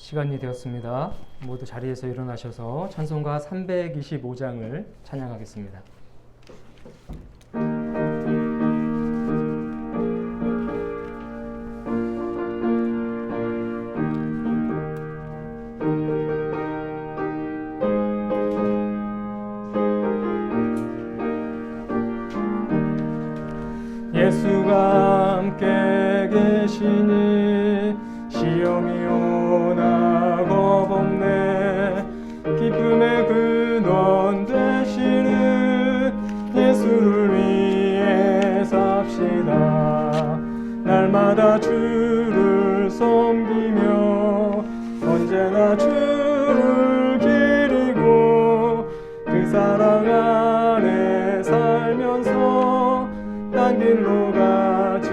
시간이 되었습니다. 모두 자리에서 일어나셔서 찬송가 325장을 찬양하겠습니다. 예수가 함께 계시니 시험이 오나 겁없네. 기쁨의 근원 되시는 예수를 위해 삽시다. 날마다 주를 섬기며 언제나 주를 기리고 그 사랑 안에 살면서 딴 길로 가지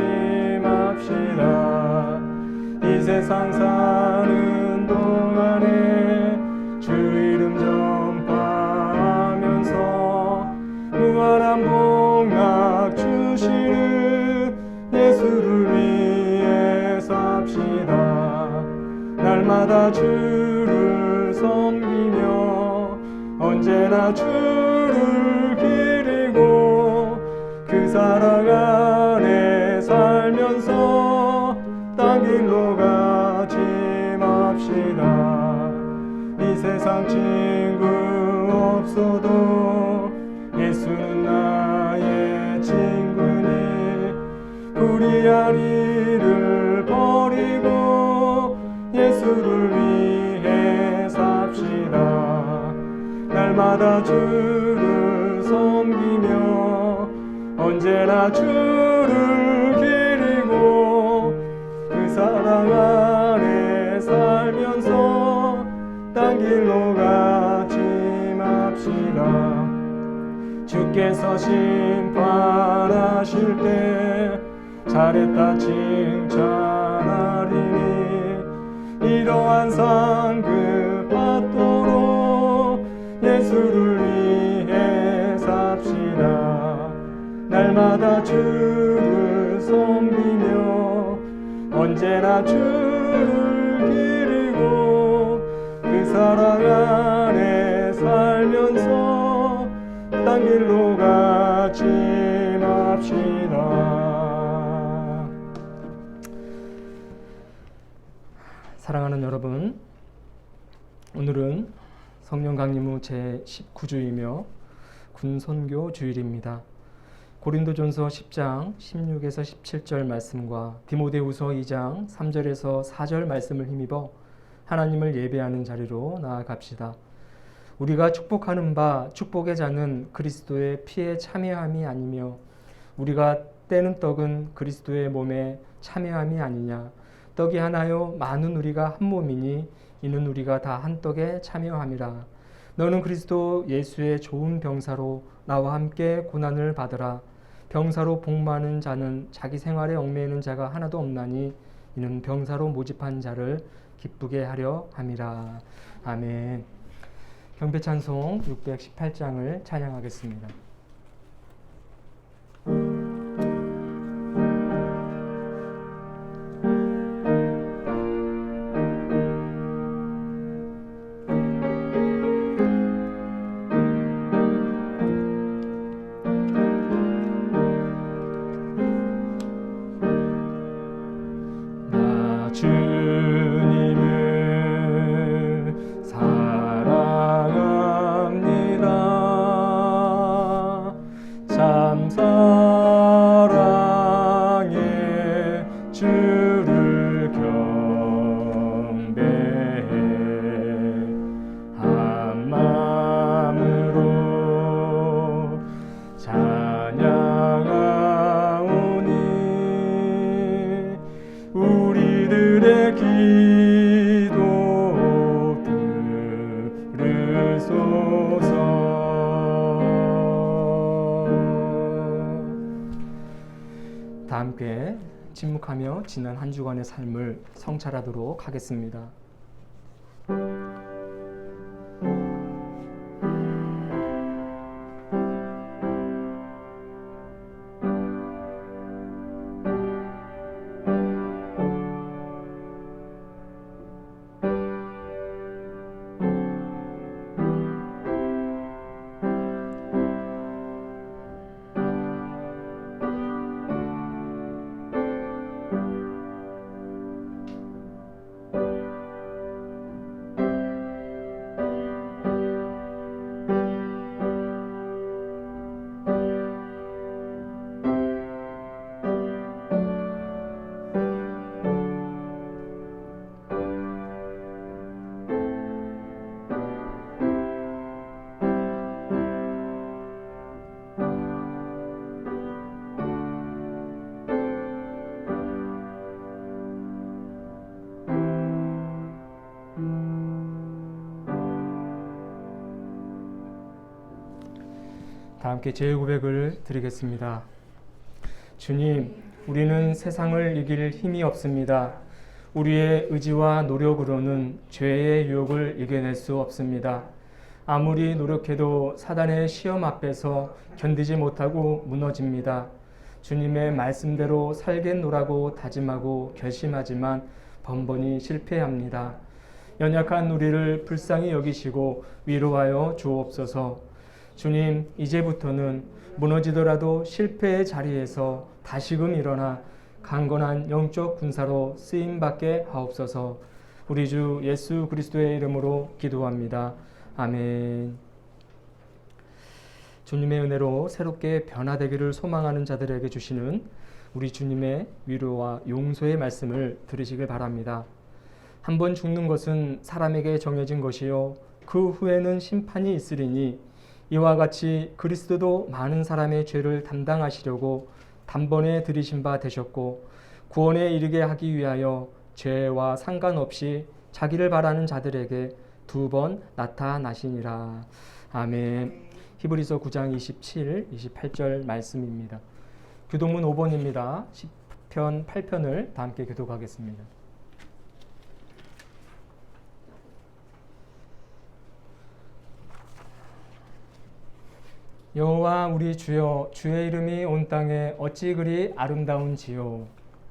맙시다. 이 세상 사는 동안에 주 이름 전파하면서 무한한 복락 주시는 예수를 위해 삽시다. 날마다 주를 섬기며 언제나 주를 기리고 그 사랑 안에 살면서 딴 길로 가지 맙시다. 이 세상 친구 없어도 예수는 나의 친구니 불의한 일을 버리고 예수를 위해 삽시다. 날마다 주를 섬기며 언제나 주를 기리고 그 사랑 안에 살면서 딴 길로 가지 맙시다. 주께서 심판하실 때 잘했다 칭찬하리니 이러한 상급 받도록 예수를 위해 삽시다. 날마다 주를 섬기며 언제나 주를 기리고 그 사랑 안에 살면서 딴 길로 가지 맙시다. 사랑하는 여러분, 오늘은 성령 강림 후 제19주이며 군선교 주일입니다. 고린도전서 10장 16에서 17절 말씀과 디모데후서 2장 3절에서 4절 말씀을 힘입어 하나님을 예배하는 자리로 나아갑시다. 우리가 축복하는 바 축복의 자는 그리스도의 피에 참여함이 아니며 우리가 떼는 떡은 그리스도의 몸에 참여함이 아니냐. 떡이 하나요 많은 우리가 한 몸이니 이는 우리가 다 한 떡에 참여함이라. 너는 그리스도 예수의 좋은 병사로 나와 함께 고난을 받으라. 병사로 복 많은 자는 자기 생활에 얽매이는 자가 하나도 없나니 이는 병사로 모집한 자를 기쁘게 하려 함이라. 아멘. 경배찬송 618장을 찬양하겠습니다. 주님을 사랑합니다. 참 사랑해 주를 경배해 한 마음으로 찬양하오니 우리들의 기도 들으소서. 다 함께 침묵하며 지난 한 주간의 삶을 성찰하도록 하겠습니다. 다 함께 제 고백을 드리겠습니다. 주님, 우리는 세상을 이길 힘이 없습니다. 우리의 의지와 노력으로는 죄의 유혹을 이겨낼 수 없습니다. 아무리 노력해도 사단의 시험 앞에서 견디지 못하고 무너집니다. 주님의 말씀대로 살겠노라고 다짐하고 결심하지만 번번이 실패합니다. 연약한 우리를 불쌍히 여기시고 위로하여 주옵소서. 주님, 이제부터는 무너지더라도 실패의 자리에서 다시금 일어나 강건한 영적 군사로 쓰임받게 하옵소서. 우리 주 예수 그리스도의 이름으로 기도합니다. 아멘. 주님의 은혜로 새롭게 변화되기를 소망하는 자들에게 주시는 우리 주님의 위로와 용서의 말씀을 들으시길 바랍니다. 한 번 죽는 것은 사람에게 정해진 것이요 그 후에는 심판이 있으리니 이와 같이 그리스도도 많은 사람의 죄를 담당하시려고 단번에 들이신 바 되셨고 구원에 이르게 하기 위하여 죄와 상관없이 자기를 바라는 자들에게 2번 나타나시니라. 아멘. 히브리서 9장 27, 28절 말씀입니다. 교도문 5번입니다. 10편 8편을 다 함께 교독하겠습니다. 여호와 우리 주여, 주의 이름이 온 땅에 어찌 그리 아름다운지요.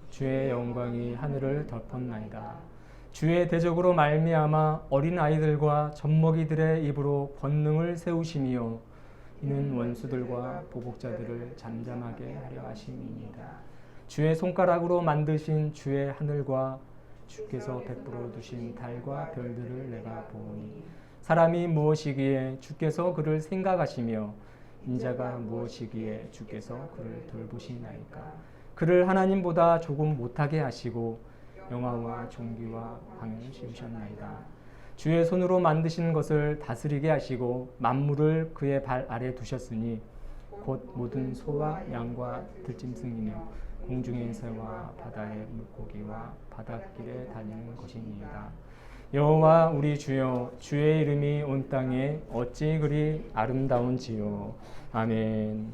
주의 영광이 하늘을 덮었나이다. 주의 대적으로 말미암아 어린 아이들과 젖먹이들의 입으로 권능을 세우시며 이는 원수들과 보복자들을 잠잠하게 하려 하심이니이다. 주의 손가락으로 만드신 주의 하늘과 주께서 베풀어 두신 달과 별들을 내가 보니 사람이 무엇이기에 주께서 그를 생각하시며 인자가 무엇이기에 주께서 그를 돌보시나이까. 그를 하나님보다 조금 못하게 하시고 영화와 존귀와 광을 씌우셨나이다. 주의 손으로 만드신 것을 다스리게 하시고 만물을 그의 발 아래 두셨으니 곧 모든 소와 양과 들짐승이며 공중의 새와 바다의 물고기와 바닷길에 다니는 것이니이다. 여호와 우리 주여, 주의 이름이 온 땅에 어찌 그리 아름다운지요. 아멘.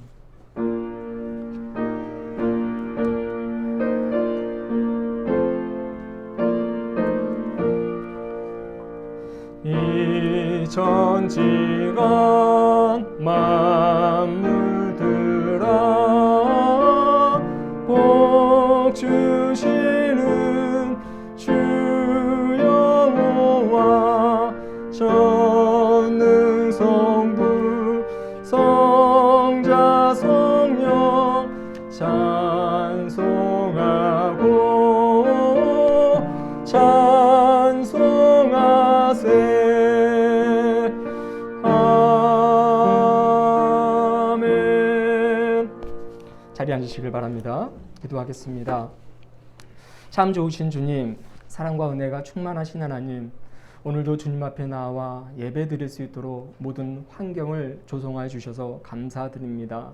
이 천지간 만물들아 복 주시는 주 여호와 전능 성부 성자 성령 찬송하고 찬송하세. 아멘. 자리에 앉으시길 바랍니다. 기도하겠습니다. 참 좋으신 주님, 사랑과 은혜가 충만하신 하나님, 오늘도 주님 앞에 나와 예배 드릴 수 있도록 모든 환경을 조성하여 주셔서 감사드립니다.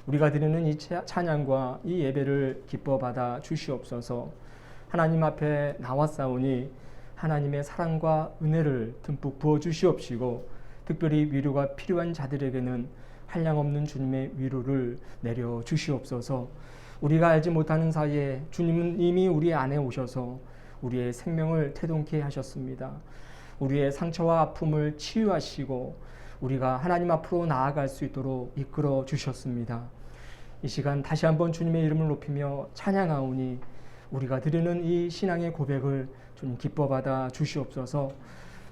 우리가 드리는 이 찬양과 이 예배를 기뻐 받아 주시옵소서. 하나님 앞에 나왔사오니 하나님의 사랑과 은혜를 듬뿍 부어 주시옵시고 특별히 위로가 필요한 자들에게는 한량없는 주님의 위로를 내려 주시옵소서. 우리가 알지 못하는 사이에 주님은 이미 우리 안에 오셔서 우리의 생명을 태동케 하셨습니다. 우리의 상처와 아픔을 치유하시고 우리가 하나님 앞으로 나아갈 수 있도록 이끌어 주셨습니다. 이 시간 다시 한번 주님의 이름을 높이며 찬양하오니 우리가 드리는 이 신앙의 고백을 주님 기뻐 받아 주시옵소서.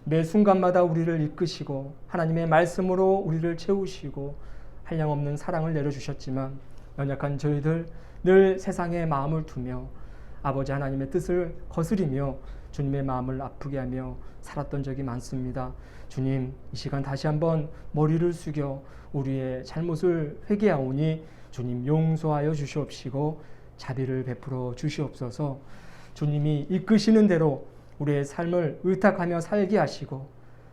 매 순간마다 우리를 이끄시고 하나님의 말씀으로 우리를 채우시고 한량없는 사랑을 내려주셨지만 연약한 저희들 늘 세상에 마음을 두며 아버지 하나님의 뜻을 거스리며 주님의 마음을 아프게 하며 살았던 적이 많습니다. 주님, 이 시간 다시 한번 머리를 숙여 우리의 잘못을 회개하오니 주님 용서하여 주시옵시고 자비를 베풀어 주시옵소서. 주님이 이끄시는 대로 우리의 삶을 의탁하며 살게 하시고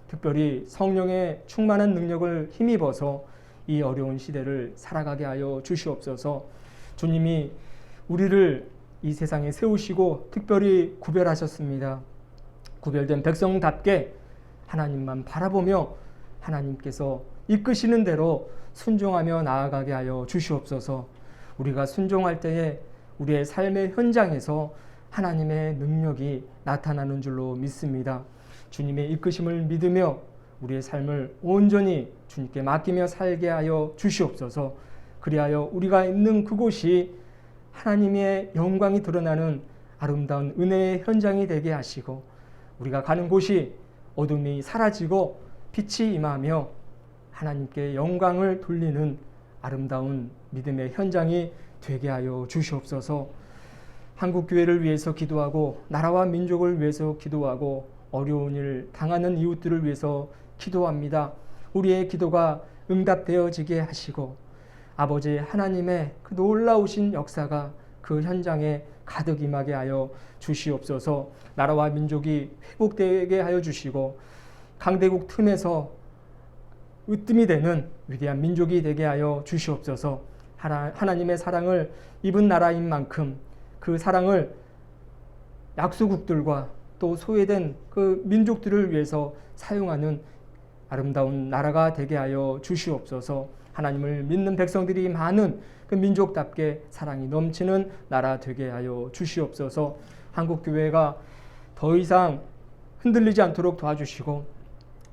특별히 성령의 충만한 능력을 힘입어서 이 어려운 시대를 살아가게 하여 주시옵소서. 주님이 우리를 이 세상에 세우시고 특별히 구별하셨습니다. 구별된 백성답게 하나님만 바라보며 하나님께서 이끄시는 대로 순종하며 나아가게 하여 주시옵소서. 우리가 순종할 때에 우리의 삶의 현장에서 하나님의 능력이 나타나는 줄로 믿습니다. 주님의 이끄심을 믿으며 우리의 삶을 온전히 주님께 맡기며 살게 하여 주시옵소서. 그리하여 우리가 있는 그곳이 하나님의 영광이 드러나는 아름다운 은혜의 현장이 되게 하시고, 우리가 가는 곳이 어둠이 사라지고 빛이 임하며 하나님께 영광을 돌리는 아름다운 믿음의 현장이 되게 하여 주시옵소서. 한국교회를 위해서 기도하고 나라와 민족을 위해서 기도하고 어려운 일 당하는 이웃들을 위해서 기도합니다. 우리의 기도가 응답되어지게 하시고 아버지 하나님의 그 놀라우신 역사가 그 현장에 가득 임하게 하여 주시옵소서. 나라와 민족이 회복되게 하여 주시고 강대국 틈에서 으뜸이 되는 위대한 민족이 되게 하여 주시옵소서. 하나님의 사랑을 입은 나라인 만큼 그 사랑을 약소국들과 또 소외된 그 민족들을 위해서 사용하는 아름다운 나라가 되게 하여 주시옵소서. 하나님을 믿는 백성들이 많은 그 민족답게 사랑이 넘치는 나라 되게 하여 주시옵소서. 한국교회가 더 이상 흔들리지 않도록 도와주시고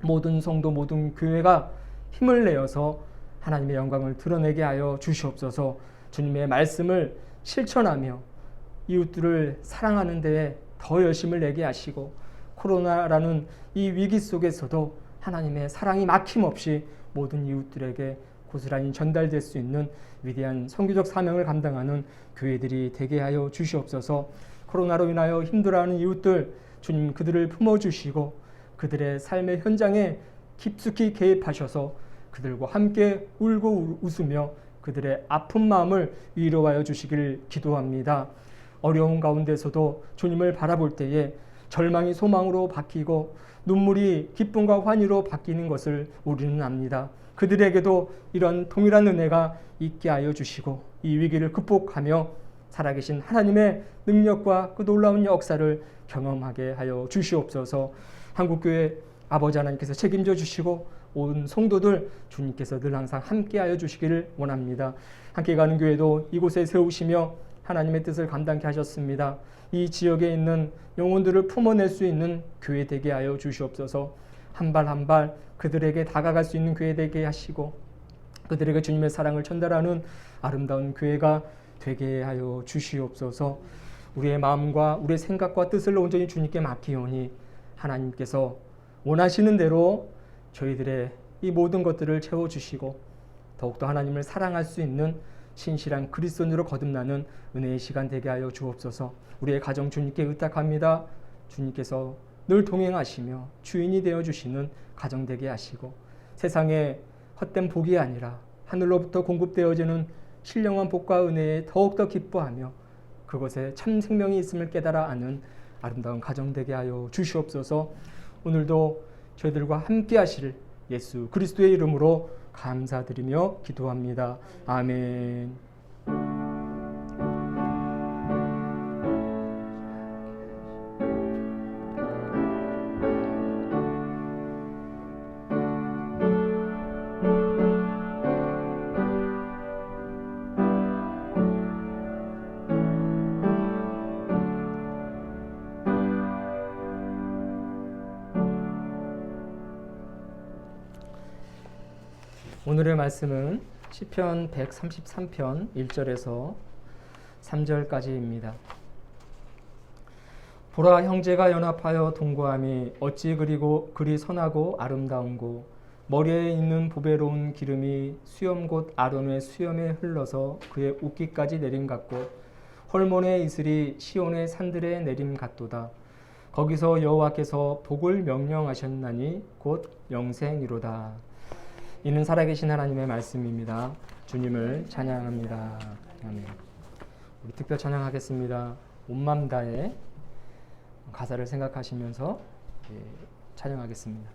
모든 성도 모든 교회가 힘을 내어서 하나님의 영광을 드러내게 하여 주시옵소서. 주님의 말씀을 실천하며 이웃들을 사랑하는 데에 더 열심을 내게 하시고 코로나라는 이 위기 속에서도 하나님의 사랑이 막힘없이 모든 이웃들에게 고스란히 전달될 수 있는 위대한 선교적 사명을 감당하는 교회들이 되게 하여 주시옵소서. 코로나로 인하여 힘들어하는 이웃들 주님 그들을 품어주시고 그들의 삶의 현장에 깊숙이 개입하셔서 그들과 함께 울고 웃으며 그들의 아픈 마음을 위로하여 주시길 기도합니다. 어려운 가운데서도 주님을 바라볼 때에 절망이 소망으로 바뀌고 눈물이 기쁨과 환희로 바뀌는 것을 우리는 압니다. 그들에게도 이런 동일한 은혜가 있게 하여 주시고 이 위기를 극복하며 살아계신 하나님의 능력과 그 놀라운 역사를 경험하게 하여 주시옵소서. 한국교회 아버지 하나님께서 책임져 주시고 온 성도들 주님께서 늘 항상 함께하여 주시기를 원합니다. 함께 가는 교회도 이곳에 세우시며 하나님의 뜻을 감당케 하셨습니다. 이 지역에 있는 영혼들을 품어낼 수 있는 교회 되게 하여 주시옵소서. 한 발 한 발 그들에게 다가갈 수 있는 교회 되게 하시고 그들에게 주님의 사랑을 전달하는 아름다운 교회가 되게 하여 주시옵소서. 우리의 마음과 우리의 생각과 뜻을 온전히 주님께 맡기오니 하나님께서 원하시는 대로 저희들의 이 모든 것들을 채워주시고 더욱더 하나님을 사랑할 수 있는 신실한 그리스도인으로 거듭나는 은혜의 시간 되게 하여 주옵소서. 우리의 가정 주님께 의탁합니다. 주님께서 늘 동행하시며 주인이 되어주시는 가정 되게 하시고 세상에 헛된 복이 아니라 하늘로부터 공급되어지는 신령한 복과 은혜에 더욱더 기뻐하며 그것에 참 생명이 있음을 깨달아 아는 아름다운 가정 되게 하여 주시옵소서. 오늘도 저희들과 함께 하실 예수 그리스도의 이름으로 감사드리며 기도합니다. 아멘. 오늘의 말씀은 시편 133편 1절에서 3절까지입니다. 보라 형제가 연합하여 동거함이 어찌 그리 선하고 아름다운고 머리에 있는 보배로운 기름이 수염 곧 아론의 수염에 흘러서 그의 옷깃까지 내림 같고 헐몬의 이슬이 시온의 산들에 내림 같도다. 거기서 여호와께서 복을 명령하셨나니 곧 영생이로다. 이는 살아계신 하나님의 말씀입니다. 주님을 찬양합니다. 아멘. 우리 특별 찬양하겠습니다. 온 맘 다해 가사를 생각하시면서 찬양하겠습니다.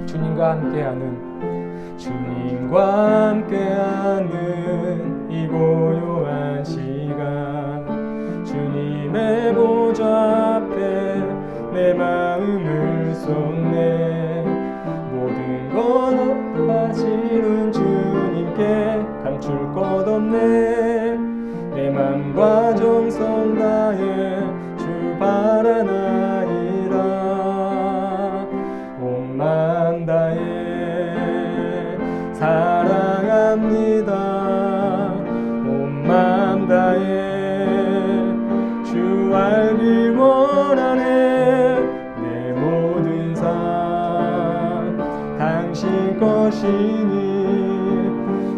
주님과 함께하는 주님과 함께하는 이 고요한 시간, 주님의 보좌 앞에 내 마음을 쏟네. 모든 것 하시는 주님께 감출 것 없네. 내 맘과 정성 다해 주 바라나이다. 온 맘 다해 사랑합니다. 온 맘 다해 주 알기 원하네. 내 모든 삶 당신 것이니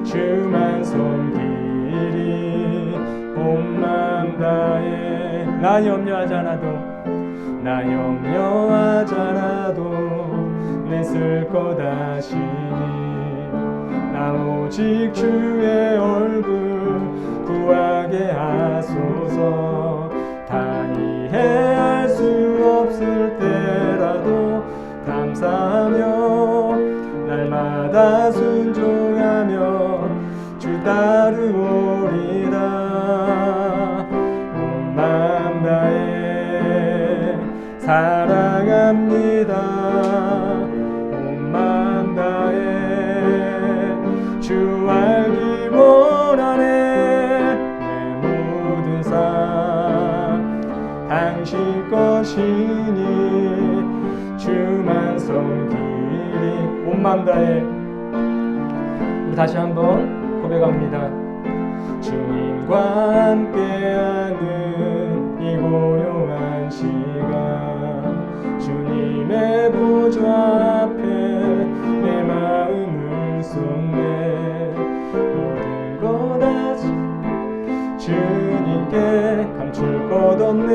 주만 섬기리. 온 맘 다해 나 염려하지 않아도 내 쓸 것 아시니. 나 오직 주의 얼굴 구하게 하소서. 다 이해할 수 없을 때라도 감사하며 날마다 순종하며 주 따르오리라. 온 맘 다해 사랑합니다. 온 맘 다해 주 알기 원하네. 내 모든 삶 당신 것이니 주만 섬기리. 온 맘 다해. 우리 다시 한번 고백합니다. 주님과 함께하는 이 고요한 시간, 주님의 보좌 앞에 내 마음을 쏟네. 모든 것 다 주님께 감출 것 없네.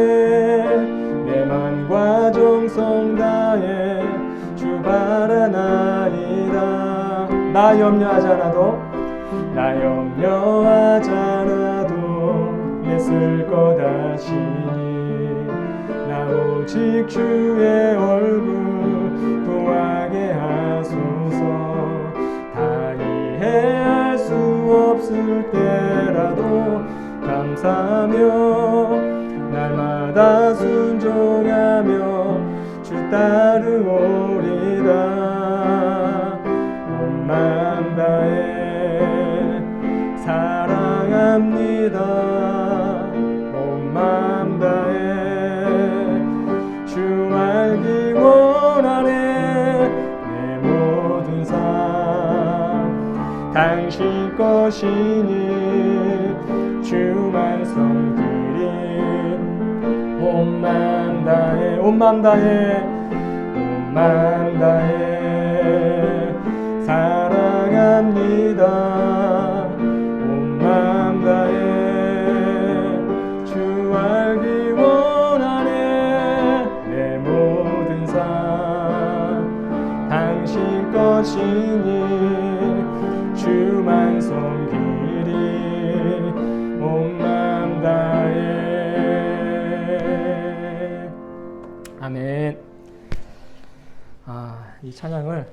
내 맘과 정성 다해 주 바라나이다. 나 염려하지 않아도 내 쓸 것 아시니. 나 오직 주의 얼굴 구하게 하소서. 다 이해할 수 없을 때라도 감사하며 날마다 순종하며 주 따르오리라. 온 맘 다해 사랑합니다. 온 맘 다해 주 알기 원하네. 내 모든 삶 당신 것이니 주만 섬기리. 온 맘 다해 온 맘 다해 온 맘 다해 사랑합니다. 온 맘 다해 주 알기 원하네. 내 모든 삶 당신 것이니 주만 섬기리. 온 맘 다해. 아멘. 이 찬양을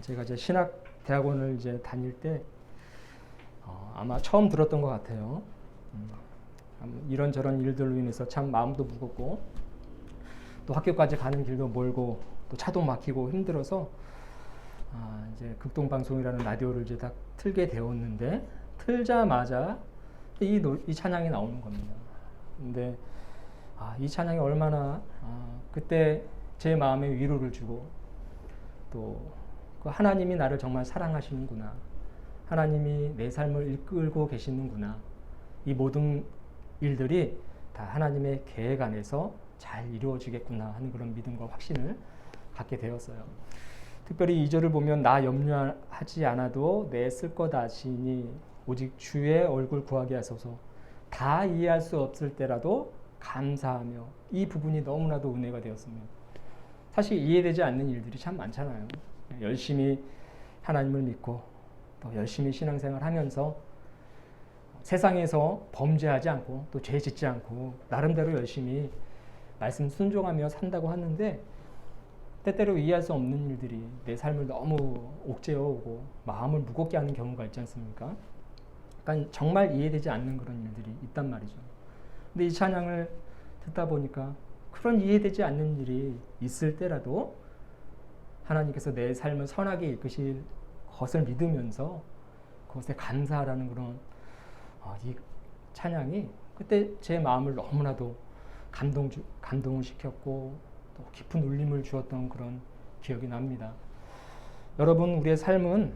제가 이제 신학대학원을 이제 다닐 때 아마 처음 들었던 것 같아요. 이런저런 일들로 인해서 참 마음도 무겁고 또 학교까지 가는 길도 멀고 또 차도 막히고 힘들어서 이제 극동방송이라는 라디오를 이제 딱 틀게 되었는데, 틀자마자 이 찬양이 나오는 겁니다. 근데 이 찬양이 얼마나 그때 제 마음에 위로를 주고 또 그 하나님이 나를 정말 사랑하시는구나, 하나님이 내 삶을 이끌고 계시는구나, 이 모든 일들이 다 하나님의 계획 안에서 잘 이루어지겠구나 하는 그런 믿음과 확신을 갖게 되었어요. 특별히 2절을 보면 나 염려하지 않아도 내 쓸 것 아시니 오직 주의 얼굴 구하게 하소서. 다 이해할 수 없을 때라도 감사하며, 이 부분이 너무나도 은혜가 되었습니다. 사실 이해되지 않는 일들이 참 많잖아요. 열심히 하나님을 믿고 또 열심히 신앙생활 하면서 세상에서 범죄하지 않고 또 죄 짓지 않고 나름대로 열심히 말씀 순종하며 산다고 하는데 때때로 이해할 수 없는 일들이 내 삶을 너무 옥죄어오고 마음을 무겁게 하는 경우가 있지 않습니까? 그러니까 정말 이해되지 않는 그런 일들이 있단 말이죠. 근데 이 찬양을 듣다 보니까 그런 이해되지 않는 일이 있을 때라도 하나님께서 내 삶을 선하게 이끄실 것을 믿으면서 그것에 감사하라는 그런 이 찬양이 그때 제 마음을 너무나도 감동을 시켰고 또 깊은 울림을 주었던 그런 기억이 납니다. 여러분, 우리의 삶은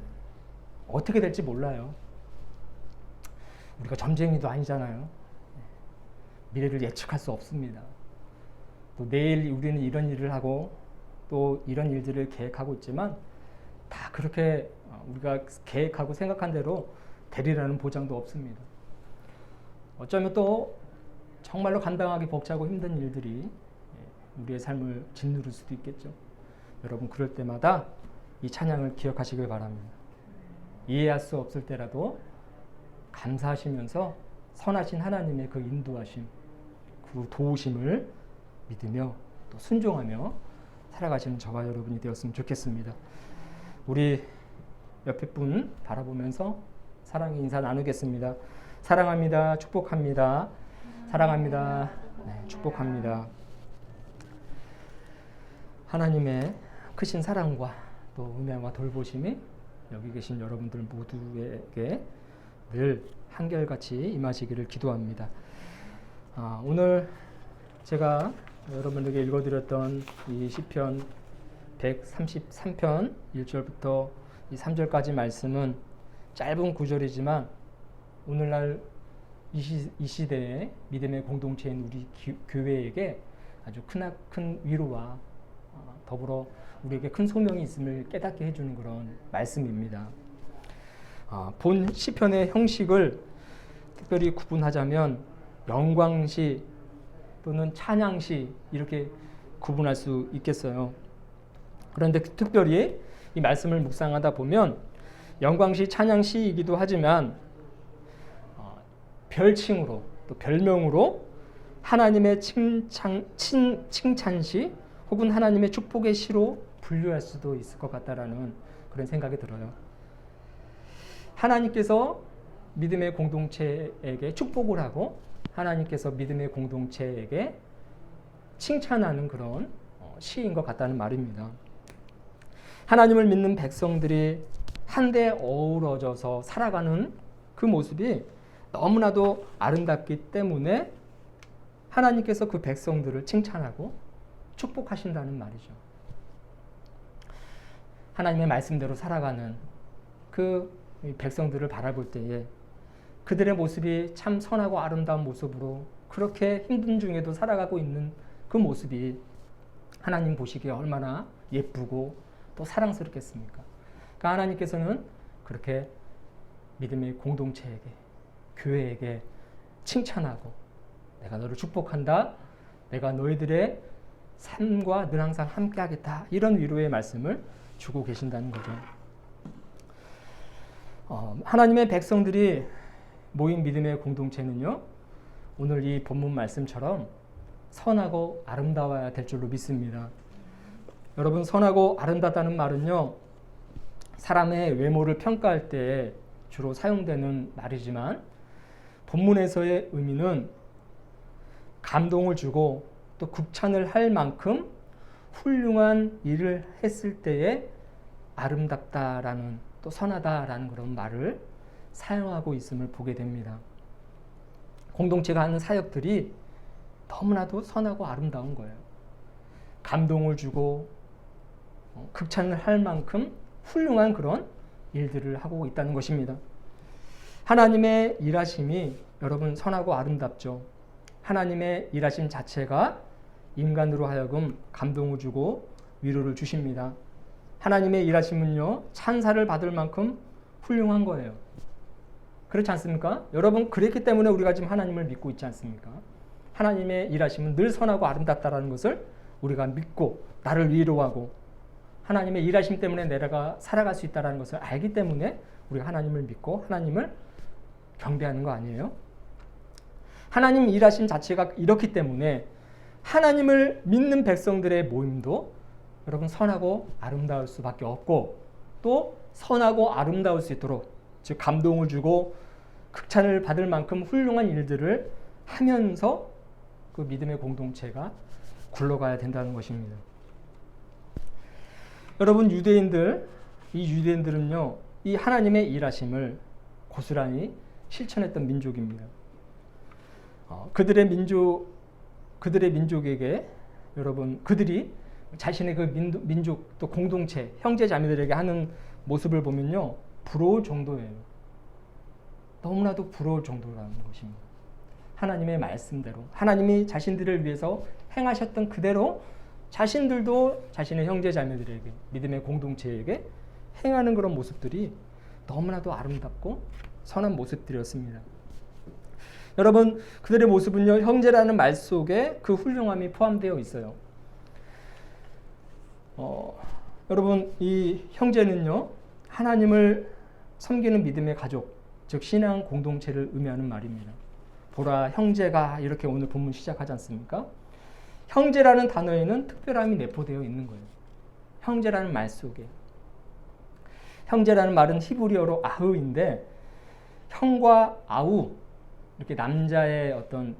어떻게 될지 몰라요. 우리가 점쟁이도 아니잖아요. 미래를 예측할 수 없습니다. 또 내일 우리는 이런 일을 하고 또 이런 일들을 계획하고 있지만 다 그렇게 우리가 계획하고 생각한 대로 되리라는 보장도 없습니다. 어쩌면 또 정말로 감당하기 벅차고 힘든 일들이 우리의 삶을 짓누를 수도 있겠죠. 여러분, 그럴 때마다 이 찬양을 기억하시길 바랍니다. 이해할 수 없을 때라도 감사하시면서 선하신 하나님의 그 인도하심, 그 도우심을 믿으며 또 순종하며 살아가시는 저와 여러분이 되었으면 좋겠습니다. 우리 옆에 분 바라보면서 사랑의 인사 나누겠습니다. 사랑합니다. 축복합니다. 사랑합니다. 네, 축복합니다. 하나님의 크신 사랑과 또 은혜와 돌보심이 여기 계신 여러분들 모두에게 늘 한결같이 임하시기를 기도합니다. 오늘 제가 여러분에게 읽어드렸던 이 시편 133편 1절부터 이 3절까지 말씀은 짧은 구절이지만 오늘날 이 시대의 믿음의 공동체인 우리 교회에게 아주 큰 위로와 더불어 우리에게 큰 소명이 있음을 깨닫게 해주는 그런 말씀입니다. 본 시편의 형식을 특별히 구분하자면 영광시 또는 찬양시 이렇게 구분할 수 있겠어요. 그런데 특별히 이 말씀을 묵상하다 보면 영광시 찬양시이기도 하지만 별칭으로 또 별명으로 하나님의 칭찬시 혹은 하나님의 축복의 시로 분류할 수도 있을 것 같다라는 그런 생각이 들어요. 하나님께서 믿음의 공동체에게 축복을 하고 하나님께서 믿음의 공동체에게 칭찬하는 그런 시인 것 같다는 말입니다. 하나님을 믿는 백성들이 한데 어우러져서 살아가는 그 모습이 너무나도 아름답기 때문에 하나님께서 그 백성들을 칭찬하고 축복하신다는 말이죠. 하나님의 말씀대로 살아가는 그 백성들을 바라볼 때에 그들의 모습이 참 선하고 아름다운 모습으로 그렇게 힘든 중에도 살아가고 있는 그 모습이 하나님 보시기에 얼마나 예쁘고 또 사랑스럽겠습니까? 그러니까 하나님께서는 그렇게 믿음의 공동체에게, 교회에게 칭찬하고 내가 너를 축복한다, 내가 너희들의 삶과 늘 항상 함께하겠다, 이런 위로의 말씀을 주고 계신다는 거죠. 하나님의 백성들이 모인 믿음의 공동체는요, 오늘 이 본문 말씀처럼 선하고 아름다워야 될 줄로 믿습니다. 여러분, 선하고 아름답다는 말은요, 사람의 외모를 평가할 때 주로 사용되는 말이지만 본문에서의 의미는 감동을 주고 또 극찬을 할 만큼 훌륭한 일을 했을 때에 아름답다라는, 또 선하다라는 그런 말을 사용하고 있음을 보게 됩니다. 공동체가 하는 사역들이 너무나도 선하고 아름다운 거예요. 감동을 주고 극찬을 할 만큼 훌륭한 그런 일들을 하고 있다는 것입니다. 하나님의 일하심이 여러분 선하고 아름답죠. 하나님의 일하심 자체가 인간으로 하여금 감동을 주고 위로를 주십니다. 하나님의 일하심은요, 찬사를 받을 만큼 훌륭한 거예요. 그렇지 않습니까? 여러분, 그랬기 때문에 우리가 지금 하나님을 믿고 있지 않습니까? 하나님의 일하심은 늘 선하고 아름답다라는 것을 우리가 믿고 나를 위로하고 하나님의 일하심 때문에 내가 살아갈 수 있다는 것을 알기 때문에 우리가 하나님을 믿고 하나님을 경배하는 거 아니에요? 하나님 일하심 자체가 이렇기 때문에 하나님을 믿는 백성들의 모임도 여러분 선하고 아름다울 수밖에 없고 또 선하고 아름다울 수 있도록 즉 감동을 주고 극찬을 받을 만큼 훌륭한 일들을 하면서 그 믿음의 공동체가 굴러가야 된다는 것입니다. 여러분 이 유대인들은요 이 하나님의 일하심을 고스란히 실천했던 민족입니다. 그들의 민족에게 여러분 그들이 자신의 그 민족 또 공동체 형제 자매들에게 하는 모습을 보면요 부러울 정도예요. 너무나도 부러울 정도라는 것입니다. 하나님의 말씀대로 하나님이 자신들을 위해서 행하셨던 그대로 자신들도 자신의 형제 자매들에게 믿음의 공동체에게 행하는 그런 모습들이 너무나도 아름답고 선한 모습들이었습니다. 여러분 그들의 모습은요 형제라는 말 속에 그 훌륭함이 포함되어 있어요. 여러분 이 형제는요 하나님을 섬기는 믿음의 가족 즉 신앙 공동체를 의미하는 말입니다. 보라 형제가 이렇게 오늘 본문 시작하지 않습니까? 형제라는 단어에는 특별함이 내포되어 있는 거예요. 형제라는 말 속에 형제라는 말은 히브리어로 아흐인데 형과 아우 이렇게 남자의 어떤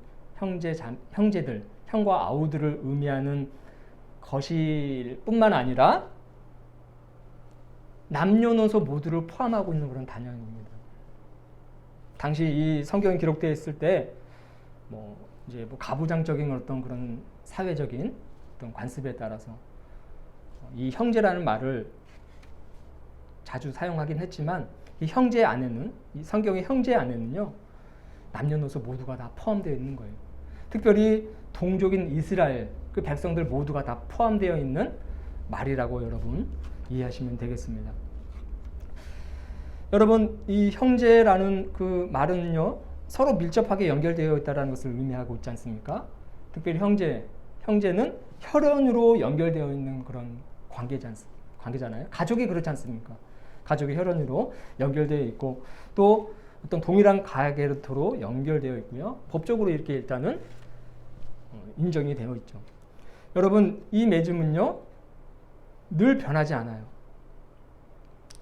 형제들 형과 아우들을 의미하는 것일 뿐만 아니라 남녀노소 모두를 포함하고 있는 그런 단어입니다. 당시 이 성경이 기록되어 있을 때 이제 가부장적인 어떤 그런 사회적인 어떤 관습에 따라서 이 형제라는 말을 자주 사용하긴 했지만 이 형제 안에는 이 성경의 형제 안에는요 남녀노소 모두가 다 포함되어 있는 거예요. 특별히 동족인 이스라엘 그 백성들 모두가 다 포함되어 있는 말이라고 여러분 이해하시면 되겠습니다. 여러분 이 형제라는 그 말은요 서로 밀접하게 연결되어 있다는 것을 의미하고 있지 않습니까? 특별히 형제는 혈연으로 연결되어 있는 그런 관계잖아요. 가족이 그렇지 않습니까? 가족이 혈연으로 연결되어 있고 또 어떤 동일한 가계로토로 연결되어 있고요. 법적으로 이렇게 일단은 인정이 되어 있죠. 여러분 이 맺음은요 늘 변하지 않아요.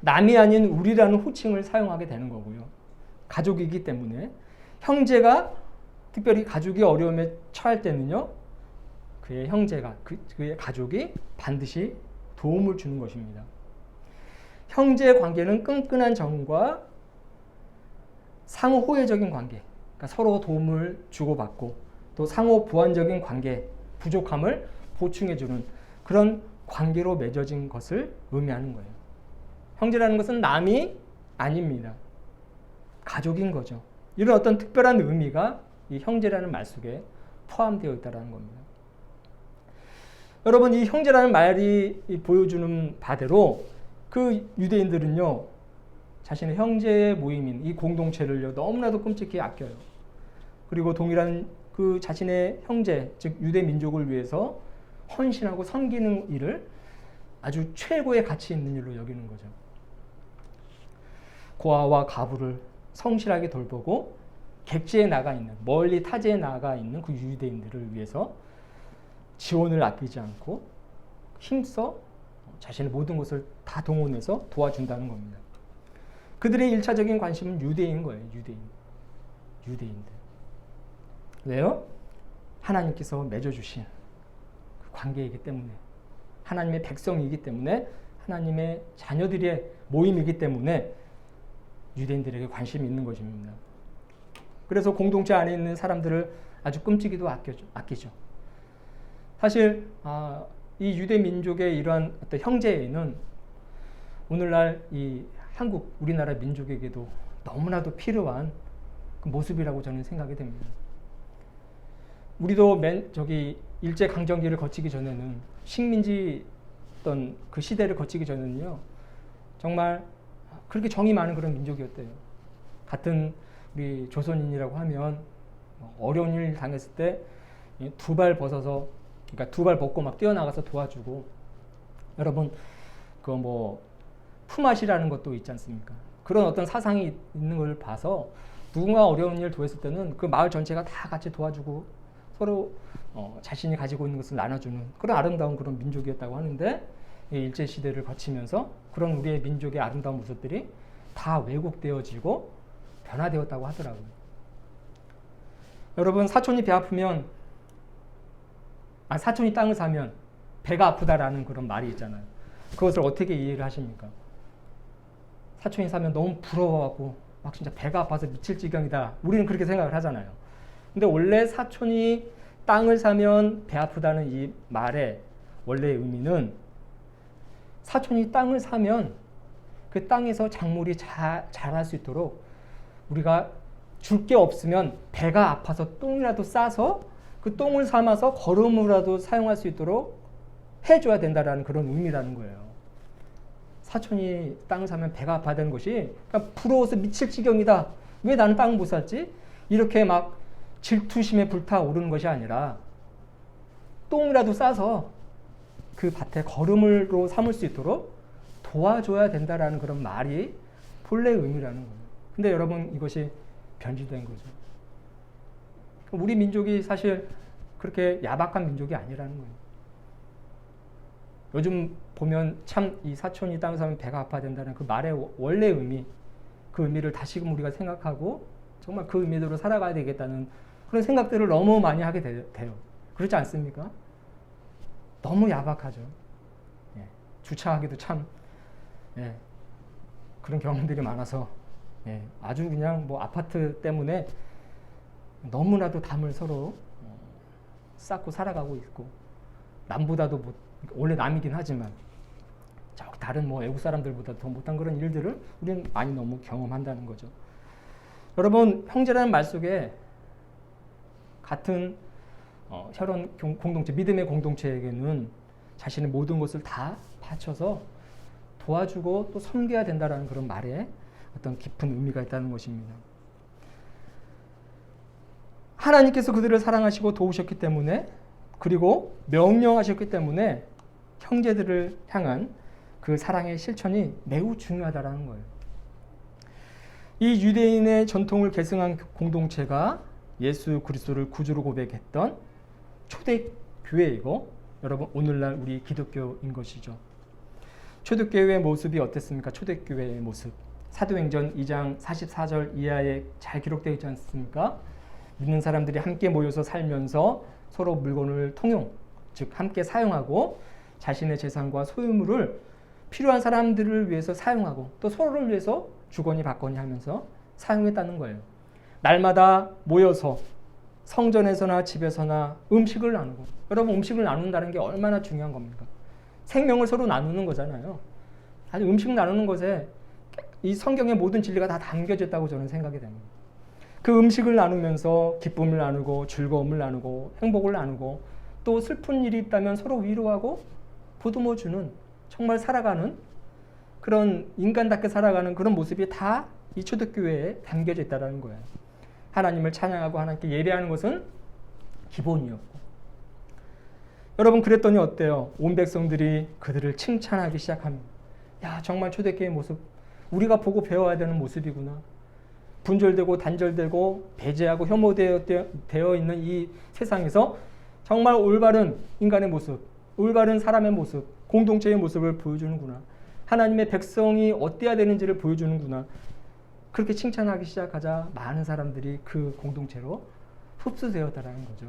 남이 아닌 우리라는 호칭을 사용하게 되는 거고요. 가족이기 때문에 형제가 특별히 가족이 어려움에 처할 때는요 그의 형제가 그의 가족이 반드시 도움을 주는 것입니다. 형제 관계는 끈끈한 정과 상호 호혜적인 관계, 그러니까 서로 도움을 주고받고 또 상호 보완적인 관계, 부족함을 보충해주는 그런 관계로 맺어진 것을 의미하는 거예요. 형제라는 것은 남이 아닙니다. 가족인 거죠. 이런 어떤 특별한 의미가 이 형제라는 말 속에 포함되어 있다는 겁니다. 여러분 이 형제라는 말이 보여주는 바대로 그 유대인들은요 자신의 형제의 모임인 이 공동체를요 너무나도 끔찍히 아껴요. 그리고 동일한 그 자신의 형제 즉 유대 민족을 위해서 헌신하고 섬기는 일을 아주 최고의 가치 있는 일로 여기는 거죠. 고아와 가부를 성실하게 돌보고 객지에 나가 있는 멀리 타지에 나가 있는 그 유대인들을 위해서 지원을 아끼지 않고 힘써 자신의 모든 것을 다 동원해서 도와준다는 겁니다. 그들의 1차적인 관심은 유대인 거예요. 유대인들. 왜요? 하나님께서 맺어주신 그 관계이기 때문에 하나님의 백성이기 때문에 하나님의 자녀들의 모임이기 때문에 유대인들에게 관심이 있는 것입니다. 그래서 공동체 안에 있는 사람들을 아주 끔찍이도 아끼죠. 사실 이 유대 민족의 이러한 어떤 형제는 오늘날 이 한국 우리나라 민족에게도 너무나도 필요한 그 모습이라고 저는 생각이 됩니다. 우리도 일제 강점기를 거치기 전에는 식민지 어떤 그 시대를 거치기 전에는요 정말 그렇게 정이 많은 그런 민족이었대요. 같은 우리 조선인이라고 하면 어려운 일 당했을 때 두 발 벗어서 그러니까 두 발 벗고 막 뛰어나가서 도와주고 여러분 품앗이라는 것도 있지 않습니까? 그런 어떤 사상이 있는 걸 봐서 누군가 어려운 일 도했을 때는 그 마을 전체가 다 같이 도와주고 서로 자신이 가지고 있는 것을 나눠주는 그런 아름다운 그런 민족이었다고 하는데, 이 일제시대를 거치면서 그런 우리의 민족의 아름다운 모습들이 다 왜곡되어지고 변화되었다고 하더라고요. 여러분, 사촌이 배 아프면, 사촌이 땅을 사면 배가 아프다라는 그런 말이 있잖아요. 그것을 어떻게 이해를 하십니까? 사촌이 사면 너무 부러워하고 막 진짜 배가 아파서 미칠 지경이다. 우리는 그렇게 생각을 하잖아요. 근데 원래 사촌이 땅을 사면 배 아프다는 이 말의 원래의 의미는, 사촌이 땅을 사면 그 땅에서 작물이 자랄 수 있도록 우리가 줄 게 없으면 배가 아파서 똥이라도 싸서 그 똥을 삼아서 거름으로라도 사용할 수 있도록 해줘야 된다라는 그런 의미라는 거예요. 사촌이 땅을 사면 배가 아파야 되는 것이 그냥 부러워서 미칠 지경이다. 왜 나는 땅을 못 샀지? 이렇게 막 질투심에 불타오르는 것이 아니라 똥이라도 싸서 그 밭에 거름으로 삼을 수 있도록 도와줘야 된다라는 그런 말이 본래의 의미라는 거예요. 근데 여러분, 이것이 변질된 거죠. 우리 민족이 사실 그렇게 야박한 민족이 아니라는 거예요. 요즘 보면 참 이 사촌이 땅을 사면 배가 아파야 된다는 그 말의 원래 의미, 그 의미를 다시금 우리가 생각하고 정말 그 의미대로 살아가야 되겠다는 그런 생각들을 너무 많이 하게 돼요. 그렇지 않습니까? 너무 야박하죠. 예, 주차하기도 참 그런 경험들이 많아서 아주 그냥 뭐 아파트 때문에 너무나도 담을 서로 쌓고 살아가고 있고, 남보다도 원래 남이긴 하지만 다른 뭐 외국 사람들보다 더 못한 그런 일들을 우리는 많이 너무 경험한다는 거죠. 여러분, 형제라는 말 속에 같은 혈연 공동체, 믿음의 공동체에게는 자신의 모든 것을 다 바쳐서 도와주고 또 섬겨야 된다는 그런 말에 어떤 깊은 의미가 있다는 것입니다. 하나님께서 그들을 사랑하시고 도우셨기 때문에, 그리고 명령하셨기 때문에 형제들을 향한 그 사랑의 실천이 매우 중요하다는 거예요. 이 유대인의 전통을 계승한 공동체가 예수 그리스도를 구주로 고백했던 초대 교회이고, 여러분, 오늘날 우리 기독교인 것이죠. 초대교회의 모습이 어땠습니까? 초대교회의 모습. 사도행전 2장 44절 이하에 잘 기록되어 있지 않습니까? 믿는 사람들이 함께 모여서 살면서 서로 물건을 통용, 즉 함께 사용하고 자신의 재산과 소유물을 필요한 사람들을 위해서 사용하고 또 서로를 위해서 주거니 받거니 하면서 사용했다는 거예요. 날마다 모여서 성전에서나 집에서나 음식을 나누고, 여러분, 음식을 나눈다는 게 얼마나 중요한 겁니까? 생명을 서로 나누는 거잖아요. 아주 음식 나누는 것에 이 성경의 모든 진리가 다 담겨져 있다고 저는 생각이 됩니다. 그 음식을 나누면서 기쁨을 나누고 즐거움을 나누고 행복을 나누고 또 슬픈 일이 있다면 서로 위로하고 보듬어주는, 정말 살아가는 그런 인간답게 살아가는 그런 모습이 다 이 초대교회에 담겨져 있다는 거예요. 하나님을 찬양하고 하나님께 예배하는 것은 기본이었고, 여러분, 그랬더니 어때요? 온 백성들이 그들을 칭찬하기 시작합니다. 야, 정말 초대교회의 모습, 우리가 보고 배워야 되는 모습이구나. 분절되고 단절되고 배제하고 혐오되어 있는 이 세상에서 정말 올바른 인간의 모습, 올바른 사람의 모습, 공동체의 모습을 보여주는구나. 하나님의 백성이 어때야 되는지를 보여주는구나. 그렇게 칭찬하기 시작하자 많은 사람들이 그 공동체로 흡수되었다는 거죠.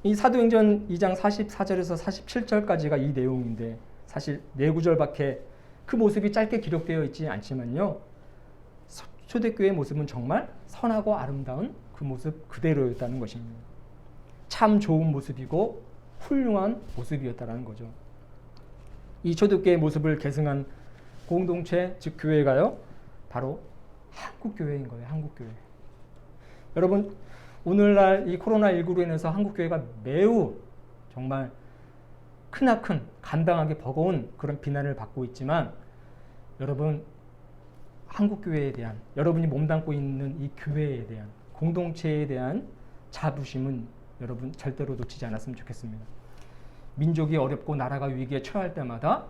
이 사도행전 2장 44절에서 47절까지가 이 내용인데, 사실 4구절밖에 그 모습이 짧게 기록되어 있지 않지만요, 초대교회의 모습은 정말 선하고 아름다운 그 모습 그대로였다는 것입니다. 참 좋은 모습이고 훌륭한 모습이었다는 거죠. 이 초대교회의 모습을 계승한 공동체, 즉 교회가요, 바로 한국교회인 거예요. 한국교회. 여러분, 오늘날 이 코로나19로 인해서 한국교회가 매우 정말 크나큰 감당하기 버거운 그런 비난을 받고 있지만, 여러분, 한국교회에 대한, 여러분이 몸담고 있는 이 교회에 대한, 공동체에 대한 자부심은 여러분 절대로 놓치지 않았으면 좋겠습니다. 민족이 어렵고 나라가 위기에 처할 때마다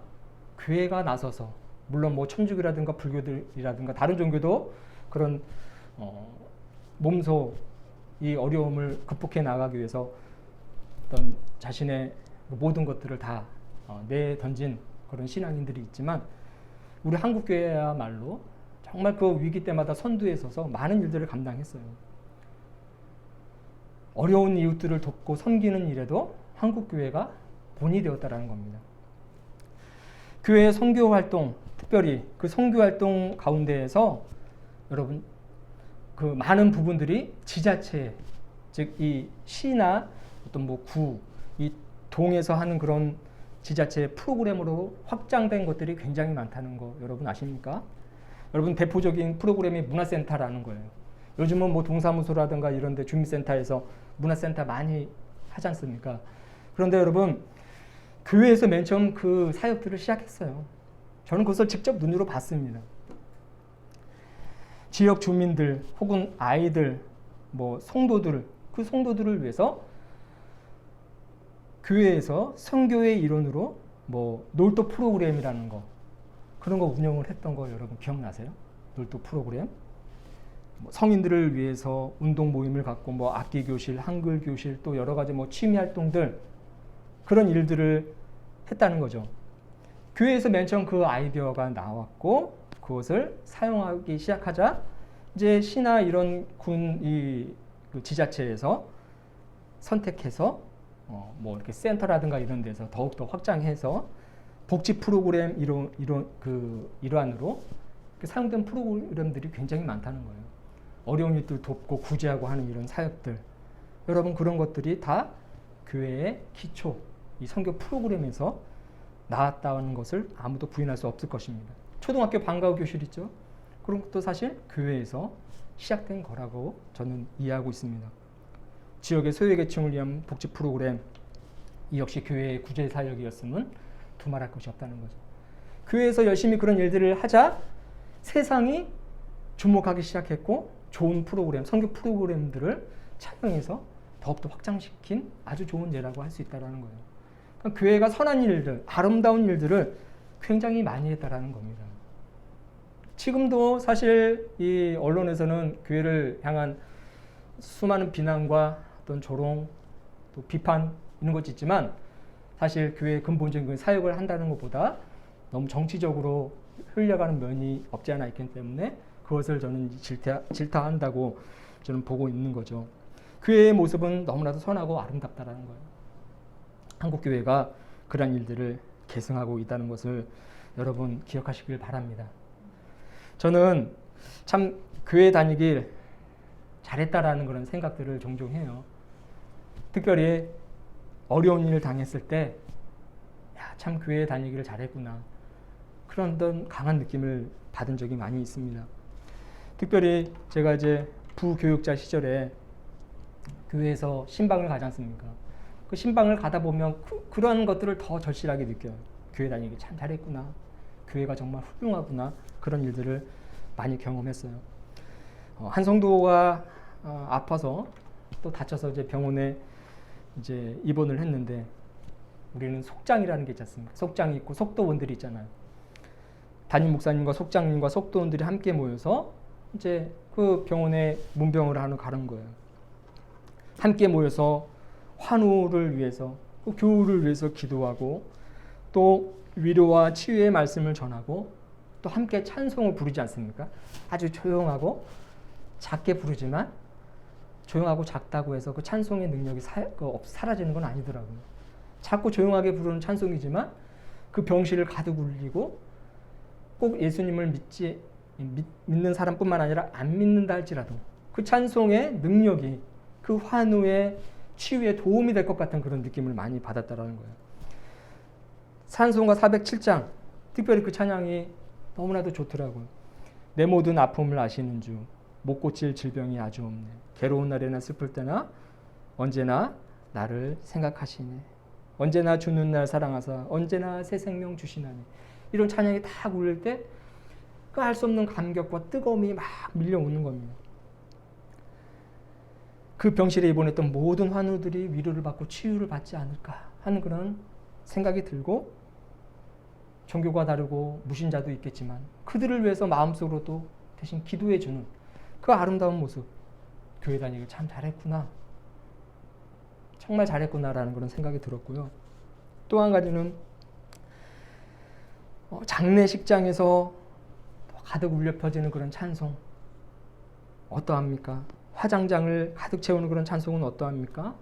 교회가 나서서, 물론 뭐 천주교라든가 불교들이라든가 다른 종교도 그런 몸소 이 어려움을 극복해 나가기 위해서 어떤 자신의 모든 것들을 다 내던진 그런 신앙인들이 있지만, 우리 한국교회야말로 정말 그 위기 때마다 선두에 서서 많은 일들을 감당했어요. 어려운 이웃들을 돕고 섬기는 일에도 한국교회가 본이 되었다라는 겁니다. 교회의 선교 활동, 특별히 그 선교 활동 가운데에서 여러분 그 많은 부분들이 지자체, 즉 이 시나 어떤 뭐 구, 이 동에서 하는 그런 지자체 프로그램으로 확장된 것들이 굉장히 많다는 거 여러분 아십니까? 여러분 대표적인 프로그램이 문화센터라는 거예요. 요즘은 뭐 동사무소라든가 이런 데 주민센터에서 문화센터 많이 하지 않습니까? 그런데 여러분 교회에서 맨 처음 그 사역들을 시작했어요. 저는 그것을 직접 눈으로 봤습니다. 지역 주민들 혹은 아이들, 뭐 성도들, 그 성도들을 위해서 교회에서 선교의 일원으로 뭐 놀토 프로그램이라는 거, 그런 거 운영을 했던 거 여러분 기억나세요? 놀토 프로그램. 뭐 성인들을 위해서 운동 모임을 갖고 뭐 악기 교실, 한글 교실, 또 여러 가지 뭐 취미 활동들, 그런 일들을 했다는 거죠. 교회에서 맨 처음 그 아이디어가 나왔고 그것을 사용하기 시작하자 이제 시나 이런 그 지자체에서 선택해서 뭐 이렇게 센터라든가 이런 데서 더욱더 확장해서 복지 프로그램 일환으로 사용된 프로그램들이 굉장히 많다는 거예요. 어려운 일들 돕고 구제하고 하는 이런 사역들, 여러분 그런 것들이 다 교회의 기초, 이 선교 프로그램에서 나왔다는 것을 아무도 부인할 수 없을 것입니다. 초등학교 방과후 교실 있죠? 그런 것도 사실 교회에서 시작된 거라고 저는 이해하고 있습니다. 지역의 소외계층을 위한 복지 프로그램, 이 역시 교회의 구제 사역이었으면 두말할 것이 없다는 거죠. 교회에서 열심히 그런 일들을 하자 세상이 주목하기 시작했고 좋은 프로그램, 선교 프로그램들을 착용해서 더욱더 확장시킨 아주 좋은 예라고 할 수 있다는 거예요. 그러니까 교회가 선한 일들, 아름다운 일들을 굉장히 많이 했다라는 겁니다. 지금도 사실 이 언론에서는 교회를 향한 수많은 비난과 어떤 조롱, 또 비판 이런 것이 있지만 사실 교회의 근본적인 사역을 한다는 것보다 너무 정치적으로 흘려가는 면이 없지 않아 있기 때문에 그것을 저는 질타한다고 저는 보고 있는 거죠. 교회의 모습은 너무나도 선하고 아름답다라는 거예요. 한국 교회가 그런 일들을 계승하고 있다는 것을 여러분 기억하시길 바랍니다. 저는 참 교회 다니길 잘했다라는 그런 생각들을 종종 해요. 특별히 어려운 일을 당했을 때, 참 교회 다니기를 잘했구나. 그런 어떤 강한 느낌을 받은 적이 많이 있습니다. 특별히 제가 이제 부교육자 시절에 교회에서 신방을 가지 않습니까? 그 신방을 가다 보면 그런 것들을 더 절실하게 느껴요. 교회 다니기 참 잘했구나. 교회가 정말 훌륭하구나. 그런 일들을 많이 경험했어요. 한 성도가 아파서 또 다쳐서 이제 병원에 이제 입원을 했는데 우리는 속장이라는 게 있지 않습니까? 속장이 있고 속도원들이 있잖아요. 담임 목사님과 속장님과 속도원들이 함께 모여서 이제 그 병원에 문병을 하러 가는 거예요. 함께 모여서 환우를 위해서, 그 교우를 위해서 기도하고 또 위로와 치유의 말씀을 전하고 또 함께 찬송을 부르지 않습니까? 아주 조용하고 작게 부르지만 조용하고 작다고 해서 그 찬송의 능력이 사라지는 건 아니더라고요. 작고 조용하게 부르는 찬송이지만 그 병실을 가득 울리고 꼭 예수님을 믿는 사람뿐만 아니라 안 믿는다 할지라도 그 찬송의 능력이 그 환우의 치유에 도움이 될 것 같은 그런 느낌을 많이 받았다라는 거예요. 찬송가 407장, 특별히 그 찬양이 너무나도 좋더라고요. 내 모든 아픔을 아시는 주, 못 고칠 질병이 아주 없네. 괴로운 날에나 슬플 때나 언제나 나를 생각하시네. 언제나 주는 날 사랑하사 언제나 새 생명 주시나니. 이런 찬양이 딱 울릴 때 그 알 수 없는 감격과 뜨거움이 막 밀려오는 겁니다. 그 병실에 입원했던 모든 환우들이 위로를 받고 치유를 받지 않을까 하는 그런 생각이 들고, 종교가 다르고 무신자도 있겠지만 그들을 위해서 마음속으로도 대신 기도해 주는 그 아름다운 모습, 교회 다니길 참 잘했구나. 정말 잘했구나라는 그런 생각이 들었고요. 또 한 가지는 장례식장에서 가득 울려 퍼지는 그런 찬송 어떠합니까? 화장장을 가득 채우는 그런 찬송은 어떠합니까?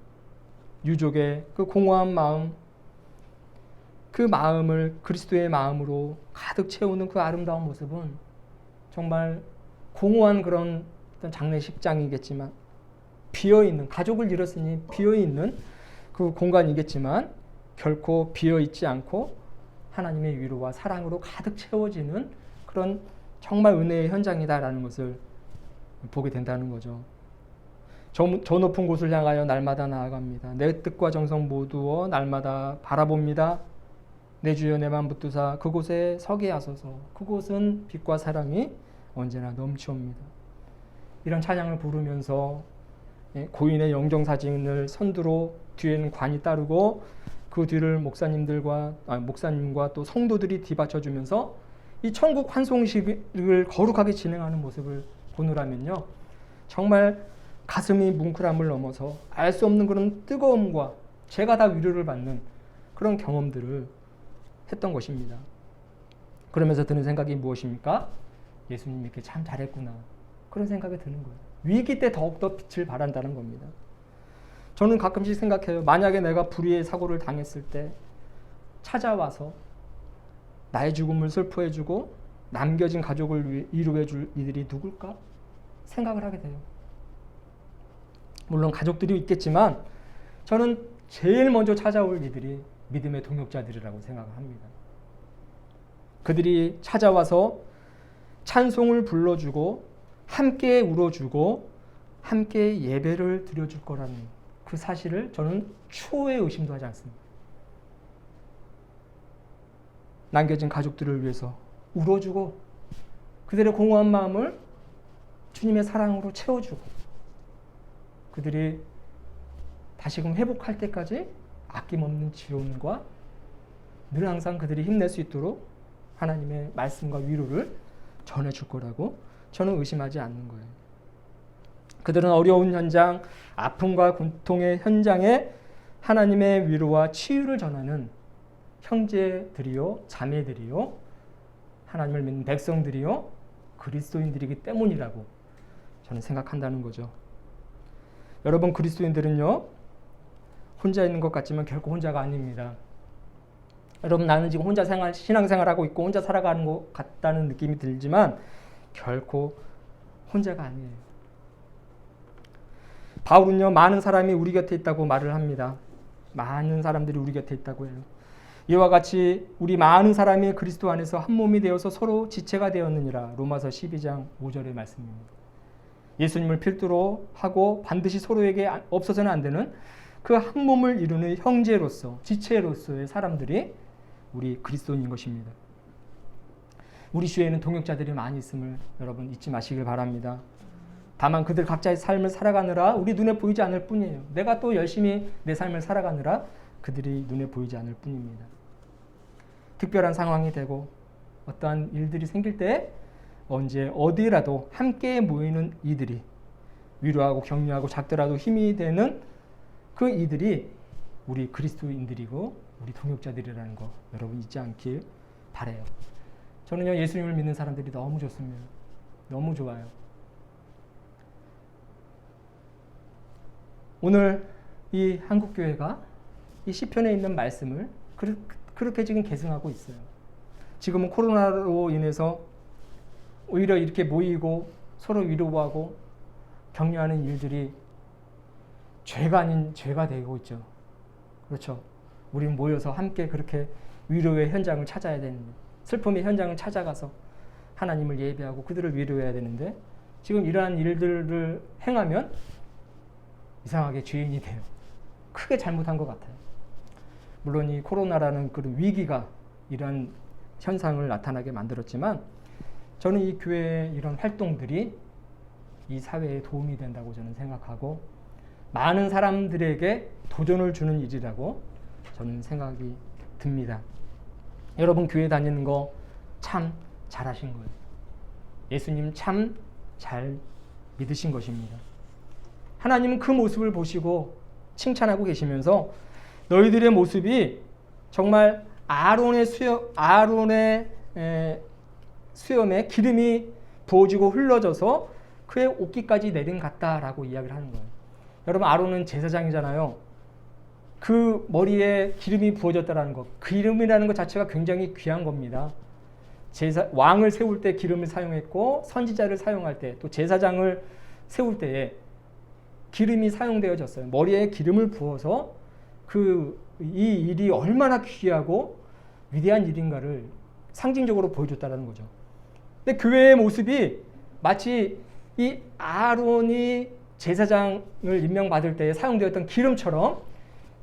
유족의 그 공허한 마음, 그 마음을 그리스도의 마음으로 가득 채우는 그 아름다운 모습은 정말 공허한 그런 어떤 장례식장이겠지만 비어있는, 가족을 잃었으니 비어있는 그 공간이겠지만 결코 비어있지 않고 하나님의 위로와 사랑으로 가득 채워지는 그런 정말 은혜의 현장이다라는 것을 보게 된다는 거죠. 저 높은 곳을 향하여 날마다 나아갑니다. 내 뜻과 정성 모두어 날마다 바라봅니다. 내 주여 내 맘 붙드사 그곳에 서게 하소서. 그곳은 빛과 사랑이 언제나 넘치옵니다. 이런 찬양을 부르면서 고인의 영정사진을 선두로 뒤에는 관이 따르고 그 뒤를 목사님과 또 성도들이 뒤받쳐주면서 이 천국 환송식을 거룩하게 진행하는 모습을 보느라면요, 정말 가슴이 뭉클함을 넘어서 알 수 없는 그런 뜨거움과 제가 다 위로를 받는 그런 경험들을 했던 것입니다. 그러면서 드는 생각이 무엇입니까? 예수님이 이렇게 참 잘했구나. 그런 생각이 드는 거예요. 위기 때 더욱더 빛을 발한다는 겁니다. 저는 가끔씩 생각해요. 만약에 내가 불의의 사고를 당했을 때 찾아와서 나의 죽음을 슬퍼해주고 남겨진 가족을 위로해줄 이들이 누굴까? 생각을 하게 돼요. 물론 가족들이 있겠지만 저는 제일 먼저 찾아올 이들이 믿음의 동역자들이라고 생각합니다. 그들이 찾아와서 찬송을 불러주고 함께 울어주고 함께 예배를 드려줄 거라는 그 사실을 저는 초의 의심도 하지 않습니다. 남겨진 가족들을 위해서 울어주고 그들의 공허한 마음을 주님의 사랑으로 채워주고 그들이 다시금 회복할 때까지 아낌없는 지원과 늘 항상 그들이 힘낼 수 있도록 하나님의 말씀과 위로를 전해줄 거라고 저는 의심하지 않는 거예요. 그들은 어려운 현장, 아픔과 고통의 현장에 하나님의 위로와 치유를 전하는 형제들이요, 자매들이요, 하나님을 믿는 백성들이요, 그리스도인들이기 때문이라고 저는 생각한다는 거죠. 여러분, 그리스도인들은요, 혼자 있는 것 같지만 결코 혼자가 아닙니다. 여러분, 나는 지금 혼자 신앙생활하고 있고 혼자 살아가는 것 같다는 느낌이 들지만 결코 혼자가 아니에요. 바울은요, 많은 사람이 우리 곁에 있다고 말을 합니다. 많은 사람들이 우리 곁에 있다고 해요. 이와 같이 우리 많은 사람이 그리스도 안에서 한 몸이 되어서 서로 지체가 되었느니라. 로마서 12장 5절의 말씀입니다. 예수님을 필두로 하고 반드시 서로에게 없어서는 안 되는 그 한 몸을 이루는 형제로서, 지체로서의 사람들이 우리 그리스도인인 것입니다. 우리 주위에는 동역자들이 많이 있음을 여러분 잊지 마시길 바랍니다. 다만 그들 각자의 삶을 살아가느라 우리 눈에 보이지 않을 뿐이에요. 내가 또 열심히 내 삶을 살아가느라 그들이 눈에 보이지 않을 뿐입니다. 특별한 상황이 되고 어떠한 일들이 생길 때 언제 어디라도 함께 모이는 이들이 위로하고 격려하고 작더라도 힘이 되는 그 이들이 우리 그리스도인들이고 우리 동역자들이라는 거 여러분 잊지 않길 바라요. 저는요, 예수님을 믿는 사람들이 너무 좋습니다. 너무 좋아요. 오늘 이 한국교회가 이 시편에 있는 말씀을 그렇게 지금 계승하고 있어요. 지금은 코로나로 인해서 오히려 이렇게 모이고 서로 위로하고 격려하는 일들이 죄가 아닌 죄가 되고 있죠. 그렇죠. 우린 모여서 함께 그렇게 위로의 현장을 찾아야 되는데, 슬픔의 현장을 찾아가서 하나님을 예배하고 그들을 위로해야 되는데 지금 이러한 일들을 행하면 이상하게 죄인이 돼요. 크게 잘못한 것 같아요. 물론 이 코로나라는 그런 위기가 이러한 현상을 나타나게 만들었지만 저는 이 교회의 이런 활동들이 이 사회에 도움이 된다고 저는 생각하고 많은 사람들에게 도전을 주는 일이라고 저는 생각이 듭니다. 여러분, 교회 다니는 거 참 잘하신 거예요. 예수님 참 잘 믿으신 것입니다. 하나님은 그 모습을 보시고 칭찬하고 계시면서 너희들의 모습이 정말 아론의 수염에 기름이 부어지고 흘러져서 그의 옷깃까지 내린 같다라고 이야기를 하는 거예요. 여러분, 아론은 제사장이잖아요. 그 머리에 기름이 부어졌다라는 것, 기름이라는 것 자체가 굉장히 귀한 겁니다. 왕을 세울 때 기름을 사용했고, 선지자를 사용할 때, 또 제사장을 세울 때에 기름이 사용되어졌어요. 머리에 기름을 부어서 이 일이 얼마나 귀하고 위대한 일인가를 상징적으로 보여줬다는 거죠. 근데 교회의 모습이 마치 이 아론이 제사장을 임명받을 때 사용되었던 기름처럼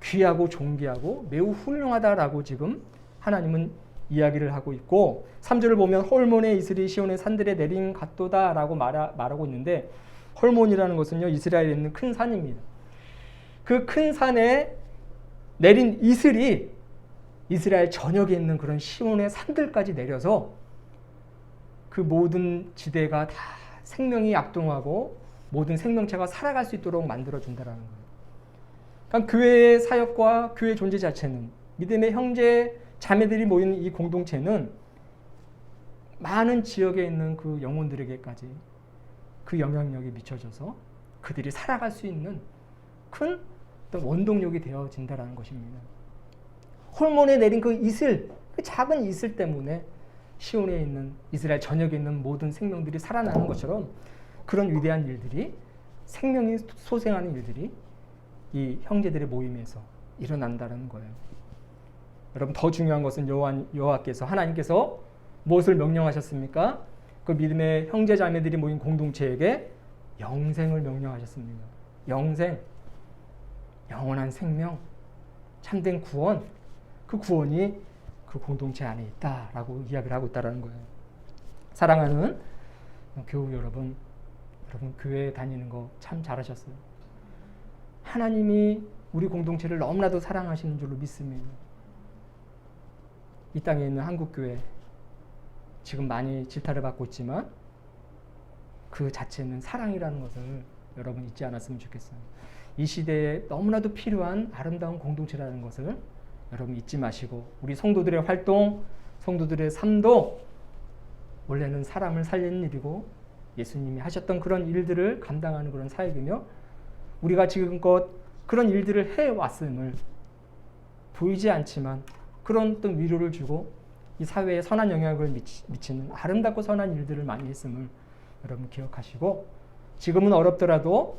귀하고 존귀하고 매우 훌륭하다라고 지금 하나님은 이야기를 하고 있고, 3절을 보면 헐몬의 이슬이 시온의 산들에 내린 같도다라고 말하고 있는데, 헐몬이라는 것은요, 이스라엘에 있는 큰 산입니다. 그 큰 산에 내린 이슬이 이스라엘 전역에 있는 그런 시온의 산들까지 내려서 그 모든 지대가 다 생명이 약동하고 모든 생명체가 살아갈 수 있도록 만들어준다는 거예요. 그러니까 교회의 사역과 교회 존재 자체는, 믿음의 형제 자매들이 모인 이 공동체는 많은 지역에 있는 그 영혼들에게까지 그 영향력이 미쳐져서 그들이 살아갈 수 있는 큰 어떤 원동력이 되어진다는 것입니다. 홀몬에 내린 그 이슬, 그 작은 이슬 때문에 시온에 있는 이스라엘 전역에 있는 모든 생명들이 살아나는 것처럼 그런 위대한 일들이, 생명이 소생하는 일들이 이 형제들의 모임에서 일어난다는 거예요. 여러분, 더 중요한 것은 여호와께서, 하나님께서 무엇을 명령하셨습니까? 그 믿음의 형제 자매들이 모인 공동체에게 영생을 명령하셨습니다. 영생, 영원한 생명, 참된 구원, 그 구원이 그 공동체 안에 있다라고 이야기를 하고 있다는 거예요. 사랑하는 교우 여러분, 교회 다니는 거 참 잘하셨어요. 하나님이 우리 공동체를 너무나도 사랑하시는 줄로 믿습니다. 이 땅에 있는 한국교회, 지금 많이 질타를 받고 있지만 그 자체는 사랑이라는 것을 여러분 잊지 않았으면 좋겠어요. 이 시대에 너무나도 필요한 아름다운 공동체라는 것을 여러분 잊지 마시고, 우리 성도들의 활동, 성도들의 삶도 원래는 사람을 살리는 일이고 예수님이 하셨던 그런 일들을 감당하는 그런 사역이며, 우리가 지금껏 그런 일들을 해왔음을 보이지 않지만 그런 어떤 위로를 주고 이 사회에 선한 영향을 미치는 아름답고 선한 일들을 많이 했음을 여러분 기억하시고, 지금은 어렵더라도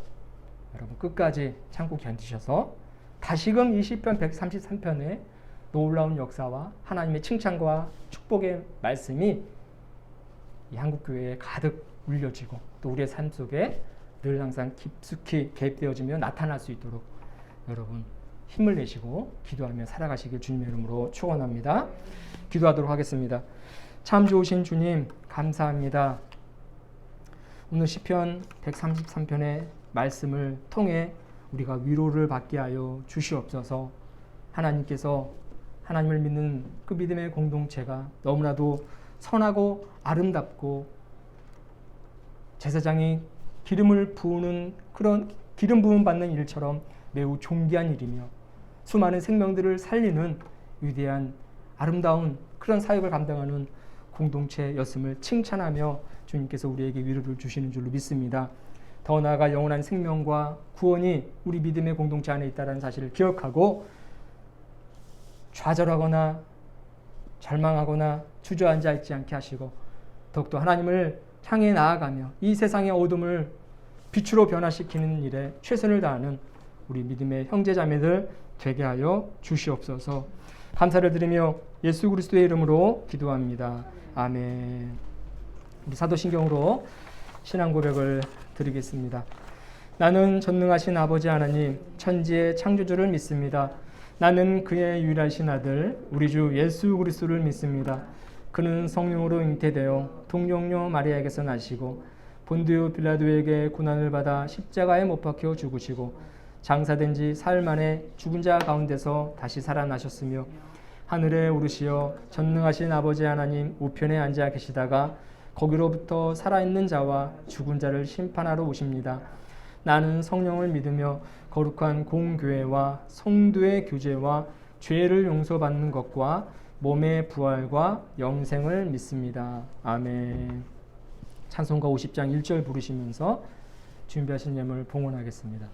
여러분 끝까지 참고 견디셔서 다시금 이 시편 133편의 놀라운 역사와 하나님의 칭찬과 축복의 말씀이 이 한국교회에 가득 울려지고 또 우리의 삶 속에 늘 항상 깊숙이 개입되어지며 나타날 수 있도록 여러분 힘을 내시고 기도하며 살아가시길 주님의 이름으로 축원합니다. 기도하도록 하겠습니다. 참 좋으신 주님, 감사합니다. 오늘 시편 133편의 말씀을 통해 우리가 위로를 받게 하여 주시옵소서. 하나님께서 하나님을 믿는 그 믿음의 공동체가 너무나도 선하고 아름답고, 제사장이 기름을 부으는 그런 기름 부음 받는 일처럼 매우 존귀한 일이며, 수많은 생명들을 살리는 위대한 아름다운 그런 사역을 감당하는 공동체였음을 칭찬하며 주님께서 우리에게 위로를 주시는 줄로 믿습니다. 더 나아가 영원한 생명과 구원이 우리 믿음의 공동체 안에 있다는 사실을 기억하고 좌절하거나 절망하거나 주저앉아 있지 않게 하시고, 더욱더 하나님을 향해 나아가며 이 세상의 어둠을 빛으로 변화시키는 일에 최선을 다하는 우리 믿음의 형제자매들 되게 하여 주시옵소서. 감사를 드리며 예수 그리스도의 이름으로 기도합니다. 아멘. 우리 사도신경으로 신앙 고백을 드리겠습니다. 나는 전능하신 아버지 하나님, 천지의 창조주를 믿습니다. 나는 그의 유일하신 아들 우리 주 예수 그리스도를 믿습니다. 그는 성령으로 잉태되어 동정녀 마리아에게서 나시고 본디오 빌라도에게 고난을 받아 십자가에 못 박혀 죽으시고 장사된 지 사흘 만에 죽은 자 가운데서 다시 살아나셨으며 하늘에 오르시어 전능하신 아버지 하나님 우편에 앉아 계시다가 거기로부터 살아있는 자와 죽은 자를 심판하러 오십니다. 나는 성령을 믿으며 거룩한 공교회와 성도의 교제와 죄를 용서받는 것과 몸의 부활과 영생을 믿습니다. 아멘. 찬송가 50장 1절 부르시면서 준비하신 예물 봉헌하겠습니다.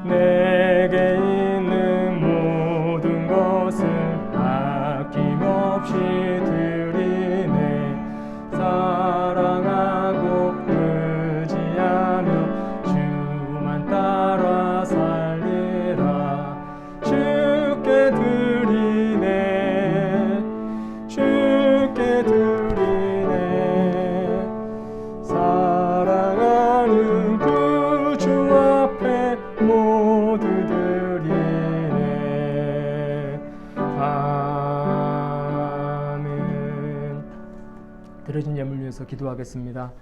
내게 있는 모든 것을 아낌없이 드리네. 사랑하고 의지하며 주만 따라 살리라. 주께 드리네. 주께 드리네. 사랑하는 그 주 앞에 모두 드리네. 아멘. 드려진 예물 위해서 기도하겠습니다.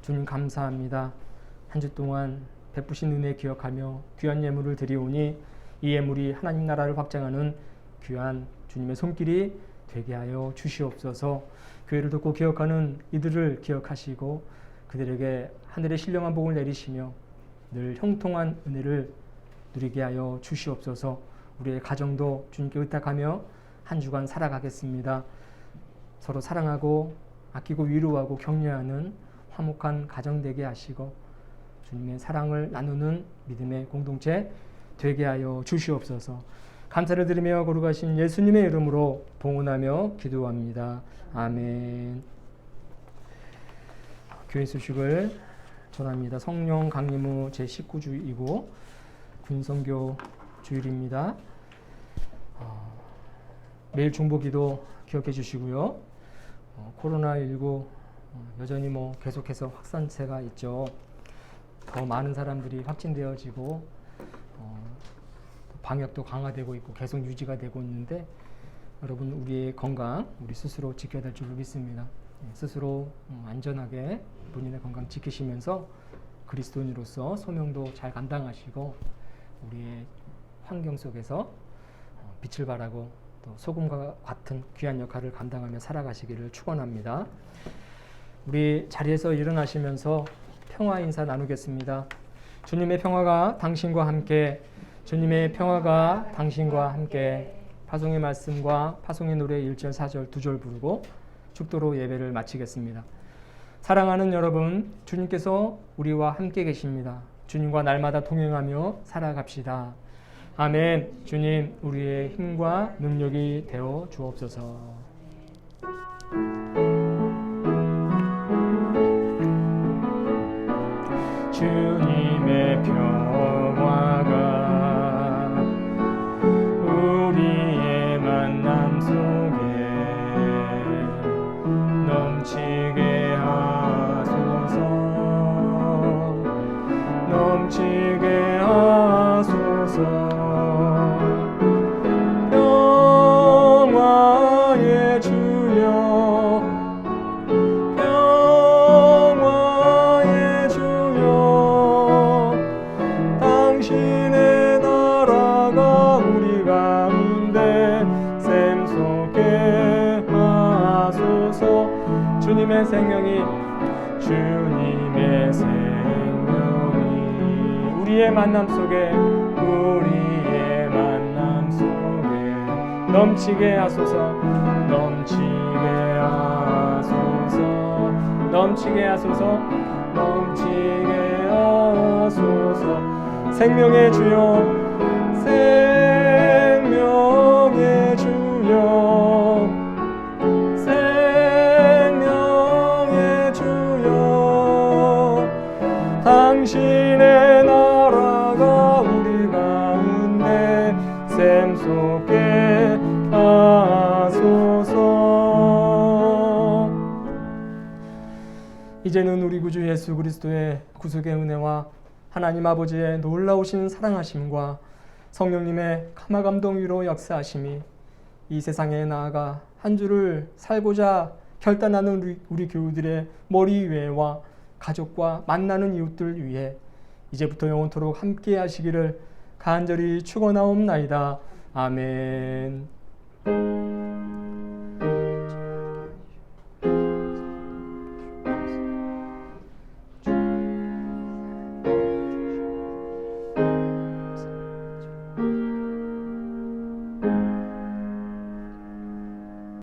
주님 감사합니다. 한 주 동안 베푸신 은혜 기억하며 귀한 예물을 드리오니 이 예물이 하나님 나라를 확장하는 귀한 주님의 손길이 되게 하여 주시옵소서. 교회를 돕고 기억하는 이들을 기억하시고 그들에게 하늘의 신령한 복을 내리시며 늘 형통한 은혜를 누리게 하여 주시옵소서. 우리의 가정도 주님께 의탁하며 한 주간 살아가겠습니다. 서로 사랑하고 아끼고 위로하고 격려하는 화목한 가정 되게 하시고 주님의 사랑을 나누는 믿음의 공동체 되게 하여 주시옵소서. 감사를 드리며 거룩하신 예수님의 이름으로 봉헌하며 기도합니다. 아멘. 교회 소식을 전합니다. 성령 강림후 제19주이고 군선교 주일입니다. 매일 중보기도 기억해 주시고요. 코로나19 여전히 계속해서 확산세가 있죠. 더 많은 사람들이 확진되어지고 방역도 강화되고 있고 계속 유지가 되고 있는데 여러분 우리의 건강 우리 스스로 지켜야 될 줄로 믿습니다. 스스로 안전하게 본인의 건강 지키시면서 그리스도인으로서 소명도 잘 감당하시고 우리의 환경 속에서 빛을 발하고 또 소금과 같은 귀한 역할을 감당하며 살아가시기를 축원합니다. 우리 자리에서 일어나시면서 평화 인사 나누겠습니다. 주님의 평화가 당신과 함께, 주님의 평화가 당신과 함께. 파송의 말씀과 파송의 노래 1절, 4절, 2절 부르고 축도로 예배를 마치겠습니다. 사랑하는 여러분, 주님께서 우리와 함께 계십니다. 주님과 날마다 동행하며 살아갑시다. 아멘. 주님, 우리의 힘과 능력이 되어 주옵소서. 주님의 평화가 우리의 만남 속에 넘치게 하소서. 넘치게 하소서. 평화의 주여, 평화의 주여, 당신의 나라가 우리 가운데 샘솟게 하소서. 주님의 생명이, 주님의 생명이 우리의 만남 속에, 우리의 만남 속에 넘치게 하소서. 넘치게 하소서. 넘치게 하소서. 넘치게 하소서. 생명의 주여, 생명의 주여, 생명의 주여, 당신의 나라가 우리 가운데 샘솟게 하소서. 이제는 우리 구주 예수 그리스도의 구속의 은혜와 하나님 아버지의 놀라우신 사랑하심과 성령님의 감화감동 위로 역사하심이 이 세상에 나아가 한 주를 살고자 결단하는 우리 교우들의 머리 위에와 가족과 만나는 이웃들 위에 이제부터 영원토록 함께 하시기를 간절히 축원하옵나이다. 아멘.